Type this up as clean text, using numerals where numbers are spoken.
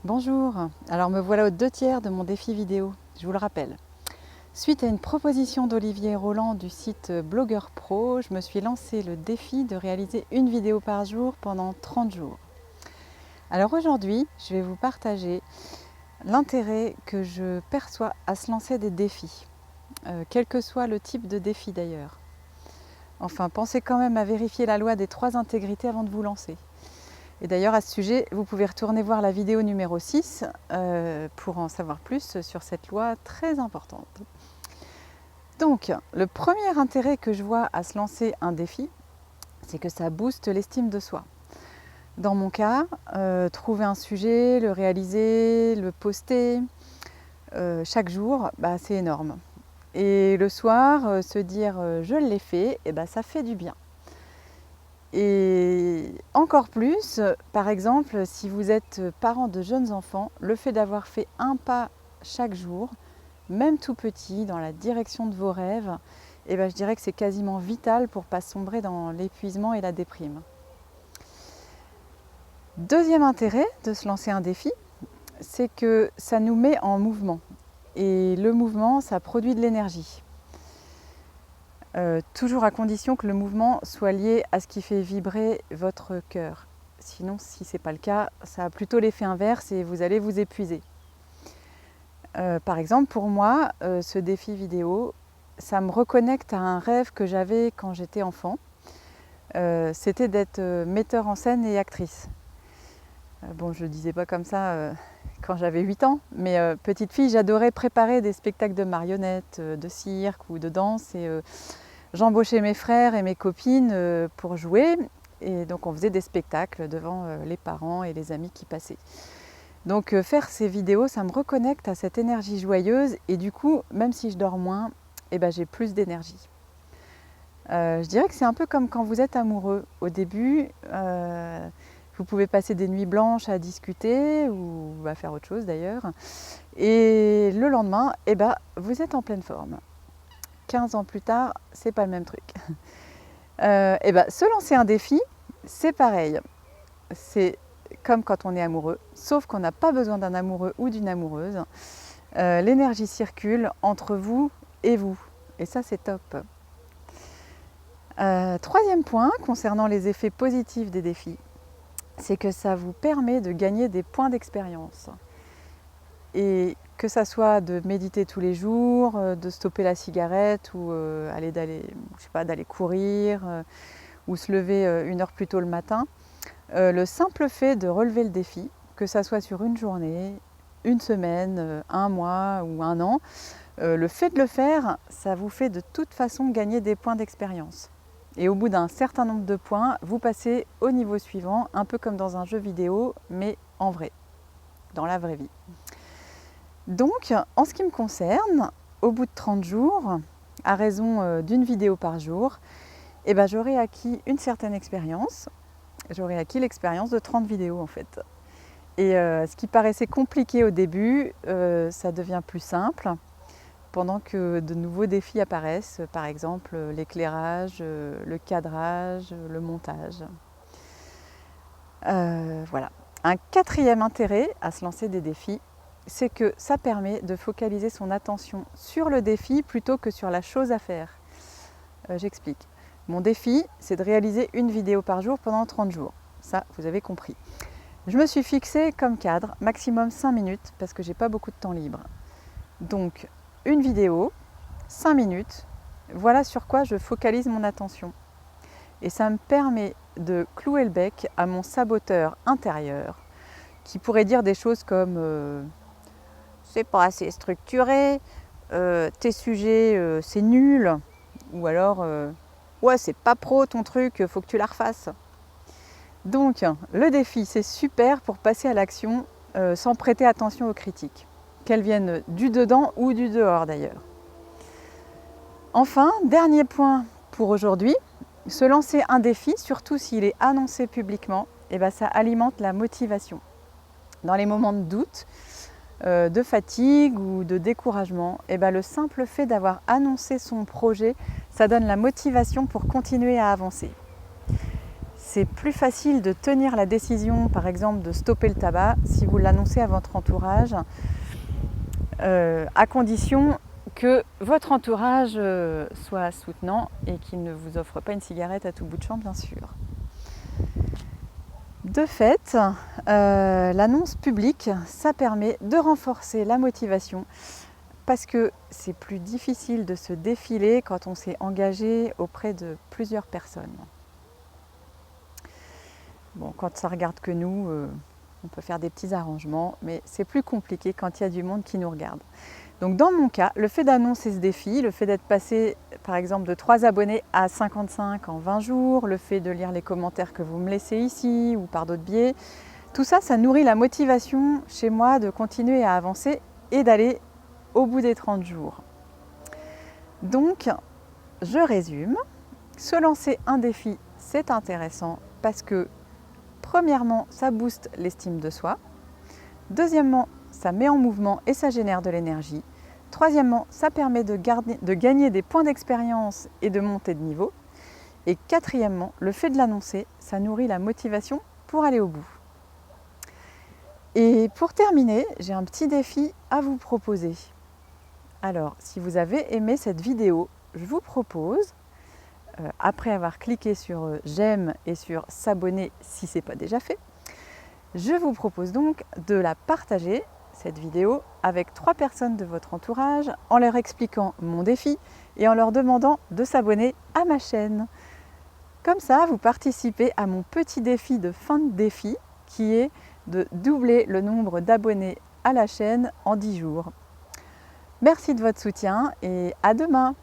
Bonjour, alors me voilà aux 2 tiers de mon défi vidéo, je vous le rappelle. Suite à une proposition d'Olivier Roland du site Blogueur Pro, je me suis lancé le défi de réaliser une vidéo par jour pendant 30 jours. Alors aujourd'hui, je vais vous partager l'intérêt que je perçois à se lancer des défis, quel que soit le type de défi d'ailleurs. Enfin, pensez quand même à vérifier la loi des 3 intégrités avant de vous lancer. Et d'ailleurs, à ce sujet, vous pouvez retourner voir la vidéo numéro 6 pour en savoir plus sur cette loi très importante. Donc, le premier intérêt que je vois à se lancer un défi, c'est que ça booste l'estime de soi. Dans mon cas, trouver un sujet, le réaliser, le poster chaque jour, c'est énorme. Et le soir, se dire je l'ai fait, ça fait du bien. Et encore plus, par exemple, si vous êtes parent de jeunes enfants, le fait d'avoir fait un pas chaque jour, même tout petit, dans la direction de vos rêves, je dirais que c'est quasiment vital pour ne pas sombrer dans l'épuisement et la déprime. Deuxième intérêt de se lancer un défi, c'est que ça nous met en mouvement. Et le mouvement, ça produit de l'énergie. Toujours à condition que le mouvement soit lié à ce qui fait vibrer votre cœur. Sinon, si ce n'est pas le cas, ça a plutôt l'effet inverse et vous allez vous épuiser. Par exemple, pour moi, ce défi vidéo, ça me reconnecte à un rêve que j'avais quand j'étais enfant. C'était d'être metteur en scène et actrice. Bon, je ne le disais pas comme ça quand j'avais 8 ans, mais petite fille, j'adorais préparer des spectacles de marionnettes, de cirque ou de danse. Et j'embauchais mes frères et mes copines pour jouer. Et donc on faisait des spectacles devant les parents et les amis qui passaient. Donc faire ces vidéos, ça me reconnecte à cette énergie joyeuse. Et du coup, même si je dors moins, j'ai plus d'énergie. Je dirais que c'est un peu comme quand vous êtes amoureux. Au début, vous pouvez passer des nuits blanches à discuter ou à faire autre chose d'ailleurs. Et le lendemain, vous êtes en pleine forme. 15 ans plus tard, c'est pas le même truc. Se lancer un défi, c'est pareil. C'est comme quand on est amoureux, sauf qu'on n'a pas besoin d'un amoureux ou d'une amoureuse. L'énergie circule entre vous et vous. Et ça, c'est top. Troisième point, concernant les effets positifs des défis, c'est que ça vous permet de gagner des points d'expérience. Et que ça soit de méditer tous les jours, de stopper la cigarette ou d'aller courir ou se lever 1 heure plus tôt le matin, le simple fait de relever le défi, que ça soit sur une journée, une semaine, un mois ou un an, le fait de le faire, ça vous fait de toute façon gagner des points d'expérience. Et au bout d'un certain nombre de points, vous passez au niveau suivant, un peu comme dans un jeu vidéo, mais en vrai, dans la vraie vie. Donc, en ce qui me concerne, au bout de 30 jours, à raison d'une vidéo par jour, j'aurai acquis une certaine expérience. J'aurai acquis l'expérience de 30 vidéos en fait. Et ce qui paraissait compliqué au début, ça devient plus simple pendant que de nouveaux défis apparaissent, par exemple l'éclairage, le cadrage, le montage. Voilà. Un quatrième intérêt à se lancer des défis, c'est que ça permet de focaliser son attention sur le défi plutôt que sur la chose à faire. J'explique. Mon défi, c'est de réaliser une vidéo par jour pendant 30 jours. Ça, vous avez compris. Je me suis fixé comme cadre maximum 5 minutes parce que j'ai pas beaucoup de temps libre. Donc, une vidéo, 5 minutes, voilà sur quoi je focalise mon attention. Et ça me permet de clouer le bec à mon saboteur intérieur qui pourrait dire des choses comme c'est pas assez structuré, tes sujets c'est nul, ou alors ouais c'est pas pro ton truc, faut que tu la refasses. Donc le défi c'est super pour passer à l'action sans prêter attention aux critiques, qu'elles viennent du dedans ou du dehors d'ailleurs. Enfin, dernier point pour aujourd'hui, se lancer un défi, surtout s'il est annoncé publiquement, ça alimente la motivation. Dans les moments de doute, de fatigue ou de découragement, le simple fait d'avoir annoncé son projet, ça donne la motivation pour continuer à avancer. c'est plus facile de tenir la décision, par exemple, de stopper le tabac si vous l'annoncez à votre entourage, à condition que votre entourage soit soutenant et qu'il ne vous offre pas une cigarette à tout bout de champ, bien sûr. De fait, l'annonce publique, ça permet de renforcer la motivation parce que c'est plus difficile de se défiler quand on s'est engagé auprès de plusieurs personnes. Bon, quand ça regarde que nous, on peut faire des petits arrangements, mais c'est plus compliqué quand il y a du monde qui nous regarde. Donc dans mon cas, le fait d'annoncer ce défi, le fait d'être passé par exemple de 3 abonnés à 55 en 20 jours, le fait de lire les commentaires que vous me laissez ici ou par d'autres biais, tout ça, ça nourrit la motivation chez moi de continuer à avancer et d'aller au bout des 30 jours. Donc, je résume, se lancer un défi, c'est intéressant parce que premièrement, ça booste l'estime de soi. Deuxièmement, ça met en mouvement et ça génère de l'énergie. Troisièmement, ça permet de gagner des points d'expérience et de monter de niveau. Et quatrièmement, le fait de l'annoncer, ça nourrit la motivation pour aller au bout. Et pour terminer, j'ai un petit défi à vous proposer. Alors, si vous avez aimé cette vidéo, je vous propose, après avoir cliqué sur j'aime et sur s'abonner si ce n'est pas déjà fait, je vous propose donc de la partager, cette vidéo, avec 3 personnes de votre entourage en leur expliquant mon défi et en leur demandant de s'abonner à ma chaîne. Comme ça, vous participez à mon petit défi de fin de défi qui est de doubler le nombre d'abonnés à la chaîne en 10 jours. Merci de votre soutien et à demain!